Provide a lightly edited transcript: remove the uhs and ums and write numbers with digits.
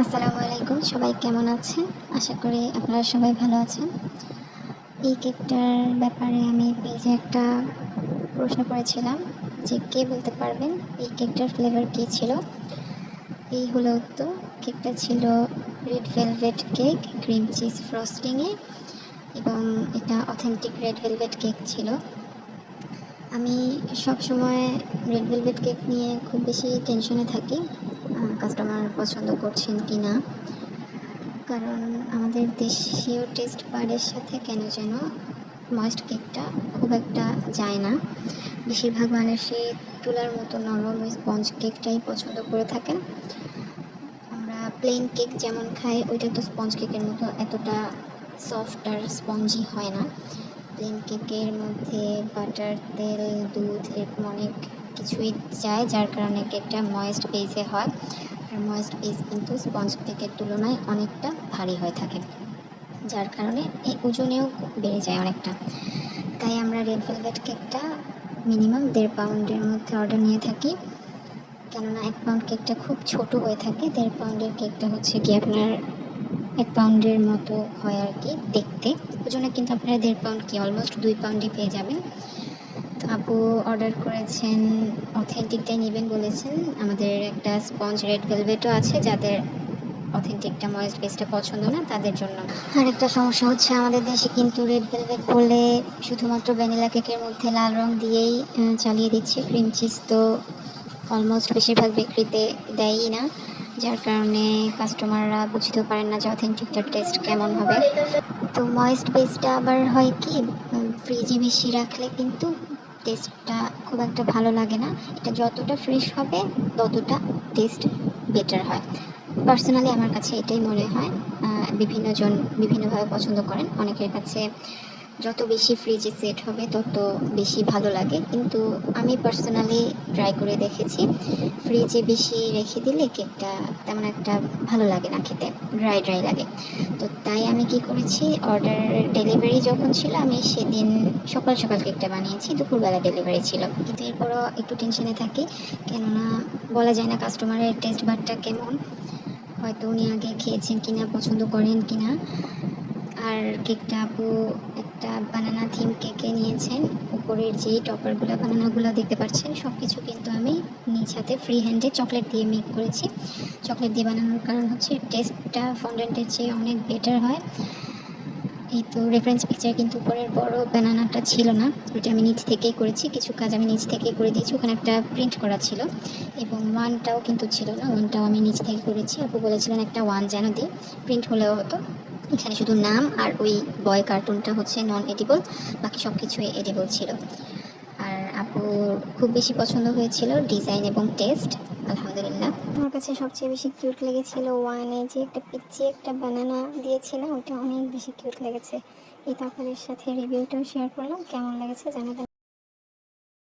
আসসালামু আলাইকুম, সবাই কেমন আছেন? আশা করি আপনারা সবাই ভালো আছেন। এই কেকটার ব্যাপারে আমি পেজে একটা প্রশ্ন করেছিলাম যে কে বলতে পারবেন এই কেকটার ফ্লেভার কী ছিল। এই হলো উত্তর। কেকটা ছিল red velvet cake, cream cheese ফ্রস্টিংয়ে, এবং এটা অথেন্টিক রেড ভেলভেট কেক ছিল। আমি সবসময় রেড ভেলভেট কেক নিয়ে খুব বেশি টেনশনে থাকি, কাস্টমার পছন্দ করছেন কি না। কারণ আমাদের দেশীয় টেস্ট বাডের সাথে কেন যেন ময়েস্ট কেকটা খুব একটা যায় না। বেশিরভাগ মানুষই তুলার মতো নরম ওই স্পঞ্জ কেকটাই পছন্দ করে থাকেন। আমরা প্লেন কেক যেমন খাই, ওইটা তো স্পঞ্জ কেকের মতো এতটা সফট আর স্পঞ্জি হয় না। প্লেন কেকের মধ্যে বাটার, তেল, দুধ এরকম অনেক কিছুই যায়, যার কারণে কেকটা ময়েস্ট বেসে হয়। আর ময়েস্ট বেস কিন্তু স্পঞ্জ কেকের তুলনায় অনেকটা ভারী হয়ে থাকে, যার কারণে এই ওজনেও বেড়ে যায় অনেকটা। তাই আমরা রেড ভেলভেট কেকটা মিনিমাম 1.5 পাউন্ডের মধ্যে অর্ডার নিয়ে থাকি, কেননা 1 পাউন্ড কেকটা খুব ছোট হয়ে থাকে। 1.5 পাউন্ডের কেকটা হচ্ছে কি আপনার 1 পাউন্ডের মতো হয় আর কি দেখতে। ওজনে কিন্তু আপনারা 1.5 পাউন্ড কি অলমোস্ট 2 পাউন্ডই পেয়ে যাবেন। তো আপু অর্ডার করেছেন, অথেন্টিকটাই নেবেন বলেছেন। আমাদের একটা স্পঞ্জ রেড ভেলভেটও আছে, যাদের অথেন্টিকটা ময়েস্ট বেসটা পছন্দ না তাদের জন্য। আর একটা সমস্যা হচ্ছে, আমাদের দেশে কিন্তু রেড ভেলভেট বলে শুধুমাত্র ভ্যানিলা কেকের মধ্যে লাল রং দিয়েই চালিয়ে দিচ্ছে। ক্রিম চিজ তো অলমোস্ট বেশিরভাগ বিক্রিতে দেয়ই না, যার কারণে কাস্টমাররা বুঝতেও পারেন না যে অথেন্টিকটার টেস্ট কেমন হবে। তো ময়েস্ট বেসটা আবার হয় কি, ফ্রিজে বেশি রাখলে কিন্তু টেস্টটা খুব একটা ভালো লাগে না। এটা যতটা ফ্রেশ হবে ততটা টেস্ট বেটার হয়। পার্সোনালি আমার কাছে এটাই মনে হয়। বিভিন্ন জন বিভিন্নভাবে পছন্দ করেন। অনেকের কাছে যত বেশি ফ্রিজে সেট হবে তত বেশি ভালো লাগে, কিন্তু আমি পার্সোনালি ট্রাই করে দেখেছি, ফ্রিজে বেশি রেখে দিলে কেকটা তেমন একটা ভালো লাগে না খেতে, ড্রাই ড্রাই লাগে। তো তাই আমি কি করেছি, অর্ডার ডেলিভারি যখন ছিল আমি সেদিন সকাল সকাল কেকটা বানিয়েছি, দুপুরবেলা ডেলিভারি ছিল। কিন্তু এরপরও একটু টেনশনে থাকি, কেননা বলা যায় না কাস্টমারের টেস্ট বারটা কেমন, হয়তো উনি আগে খেয়েছেন কিনা, পছন্দ করেন কিনা। আর কেকটা আপু একটা বানানা থিম কেকে নিয়েছেন। উপরের যেই টপারগুলো বানানাগুলো দেখতে পাচ্ছেন সব কিছু কিন্তু আমি নিজ হাতে ফ্রি হ্যান্ডে চকলেট দিয়ে মেক করেছি। চকলেট দিয়ে বানানোর কারণ হচ্ছে টেস্টটা ফন্ডেন্টের চেয়ে অনেক বেটার হয়। এই তো রেফারেন্স পিকচার কিন্তু উপরের বড় বানানাটা ছিল না, ওইটা আমি নিচ থেকেই করেছি। কিছু কাজ আমি নিচ থেকেই করে দিয়েছি, ওখানে একটা প্রিন্ট করা ছিল, এবং ওয়ানটাও কিন্তু ছিল না, ওয়ানটাও আমি নিচ থেকে করেছি। আপু বলেছিলেন একটা ওয়ান যেন দিই, প্রিন্ট হলেও হতো। এখানে শুধু নাম আর ওই বয় কার্টুনটা হচ্ছে নন এডিবল, বাকি সব কিছুই এডিবল ছিল। আর আপু খুব বেশি পছন্দ হয়েছিল ডিজাইন এবং টেস্ট, আলহামদুলিল্লাহ। আমার কাছে সবচেয়ে বেশি কিউট লেগেছিল ওয়ানে যে একটা পিচ্চি একটা বানানা দিয়েছি না, ওইটা অনেক বেশি কিউট লেগেছে। এই তো আপনাদের সাথে রিভিউটাও শেয়ার করলাম, কেমন লেগেছে জানাবেন।